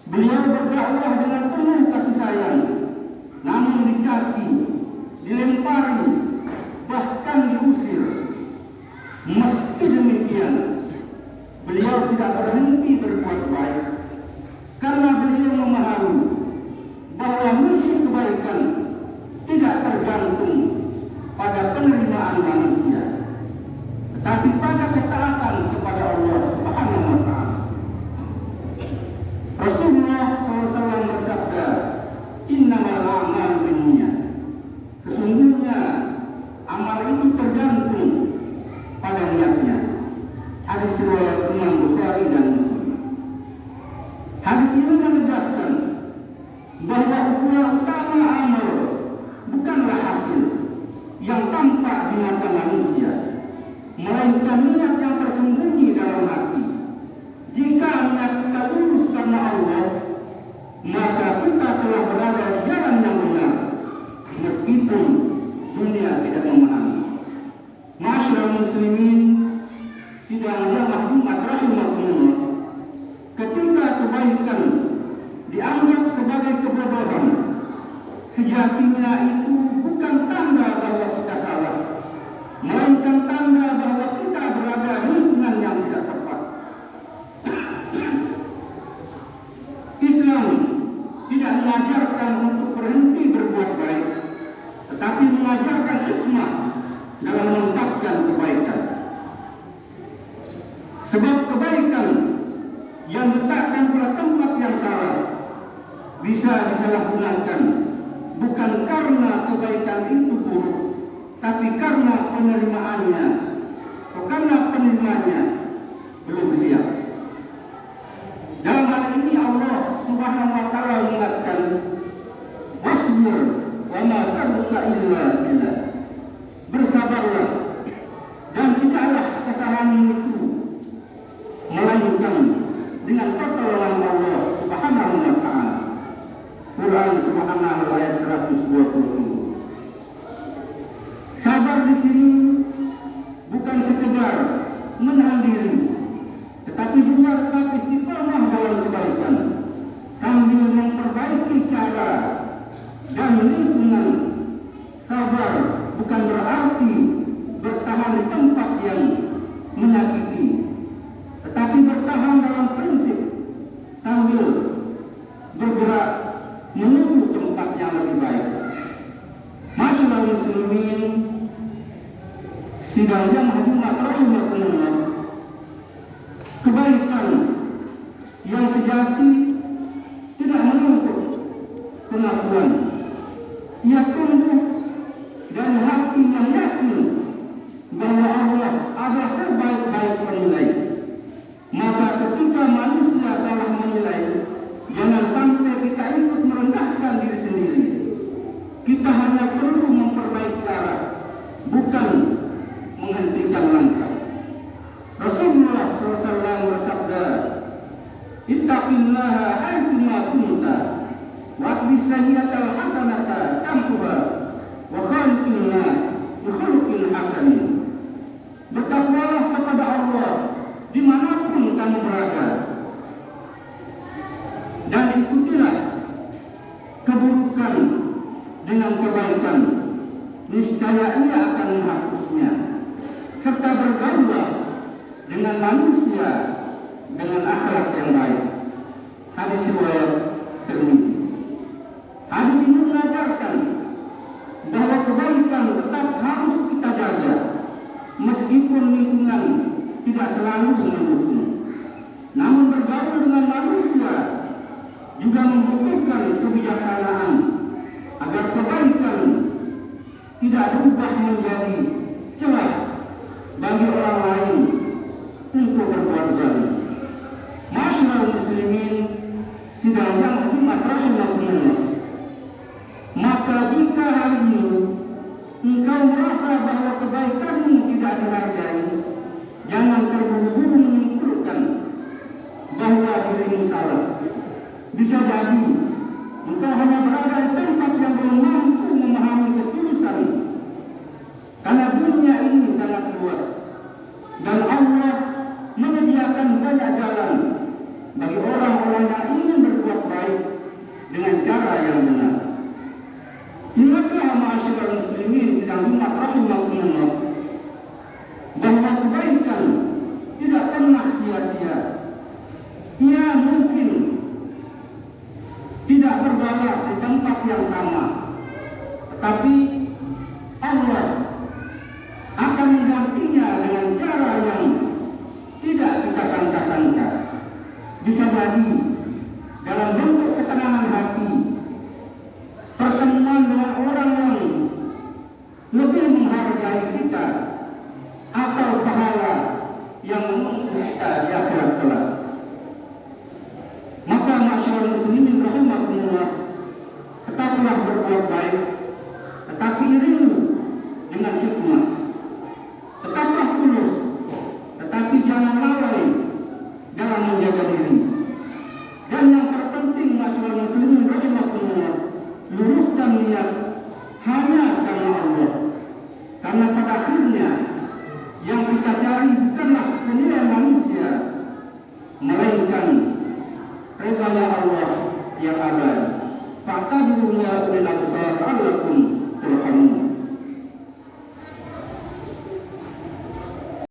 Beliau berdakwah dengan penuh kasih sayang, namun dicaci, dilempari, bahkan diusir. Meski demikian, beliau tidak berhenti berbuat baik, karena beliau memahami bahwa misi kebaikan tidak tergantung pada penerimaan manusia, tetapi pada ketaatan kepada Allah Subhanahu wa Ta'ala. Rasulullah SAW bersabda, "Innamal a'malu binniyat." Sesungguhnya amal itu tergantung pada niatnya. Hadis riwayat Imam Bukhari dan Muslim. Hadis ini menegaskan bahwa ukuran utama amal bukanlah hasil yang tampak di mata manusia, melainkan niat yang tersembunyi dalam hati. Jika niat kita lurus karena Allah, maka kita telah berada di jalan yang benar, meskipun dunia tidak memahami. Masyaallah muslimin, sidang jamaah Jumat rahimakumullah, ketika kebaikan dianggap sebagai kebodohan, sejatinya itu bukan tanda bahwa kita salah, melainkan tanda bahwa kita berada di lingkungan yang tidak tepat. Islam tidak mengajarkan untuk berhenti berbuat baik, tetapi mengajarkan hikmah dalam menetapkan kebaikan. Sebab kebaikan yang diletakkan pada tempat yang salah bisa disalahgunakan, bukan karena kebaikan itu buruk, tapi karena penerimaannya atau karena penerimanya belum siap. Dalam hal ini Allah Subhanahu wa Ta'ala mengingatkan, "Wasbir wa ma sabruka illa billah." Bersabarlah dan tidaklah kesalahan itu melainkan dengan pertolongan Allah Subhanahu wa Ta'ala. Quran Subhanahu ayat 120. Sabar di sini bukan sekedar menahan diri, tetapi juga tetap istiqomah dalam kebaikan sambil memperbaiki cara dan lingkungan. Sabar bukan berarti bertahan di tempat yang menyakiti, tetapi bertahan dalam prinsip sambil bergerak menuju tempat yang lebih baik. Masyaallah muslimin, sidang jamaah Jumat rahimakumullah, kebaikan yang sejati tidak menuntut pengakuan. Ia tumbuh dari hati yang yakin bahwa Allah adalah sebaik-baik penilai. Maka ketika manusia salah menilai, jangan sampai kita ikut merendahkan diri sendiri. Kita hanya perlu memperbaiki arah, bukan menghentikan langkah. Rasulullah SAW bersabda, "Ittaqillaha haitsuma kunta, wa atbis sayyi'atal hasanata tamhuha, wa khaliqin nas bi khuluqin hasan." Bertakwalah kepada Allah dimanapun kamu berada, dan ikutilah keburukan dengan kebaikan, niscaya ia akan menghapusnya, serta bergaulah dengan manusia dengan akhlak yang baik. Hadis riwayat Tirmizi. Hadis ini mengajarkan bahwa kebaikan tetap harus kita jaga, meskipun lingkungan tidak selalu mendukung. Namun bergaul dengan manusia juga membutuhkan kebijaksanaan agar kebaikan tidak berubah menjadi celah bagi orang lain untuk berbuat zalim. Masyaallah muslimin, sidang yang Jumat rahimakumullah, maka jika hari ini engkau merasa bahwa kebaikanmu tidak dihargai, jangan terburu-buru menyimpulkan bahwa dirimu salah. Bisa jadi engkau hanya berada di tempat yang belum mampu memahami ketulusan, karena dunia ini sangat luas dan Allah menyediakan banyak jalan bagi orang-orang yang ingin berbuat baik dengan cara yang benar. Ingatlah ma'asyiral muslimin sedang umat rahimakumullah, bahwa kebaikan tidak pernah sia-sia. Ia mungkin tidak berbalas di tempat yang sama, tetapi Allah akan menggantinya dengan cara yang tidak kita sangka-sangka. Bisa jadi dalam bentuk ketenangan hati, pertemuan dengan orang yang lebih menghargai kita, atau pahala yang menunggu kita di akhirat kelak. Maka masyarakat muslimin rahimakumullah, tetaplah berbuat baik, tetapi iringi dengan hikmah. Tetaplah tulus, tetapi jangan lalai dalam menjaga diri. Dan yang terpenting masyarakat muslimin rahimakumullah, luruskan niat hanya karena Allah. Karena pada akhirnya yang kita cari bukanlah penilaian manusia, melainkan ridha Allah yang abadi. Fa'tabiru ya ulil absar la'allakum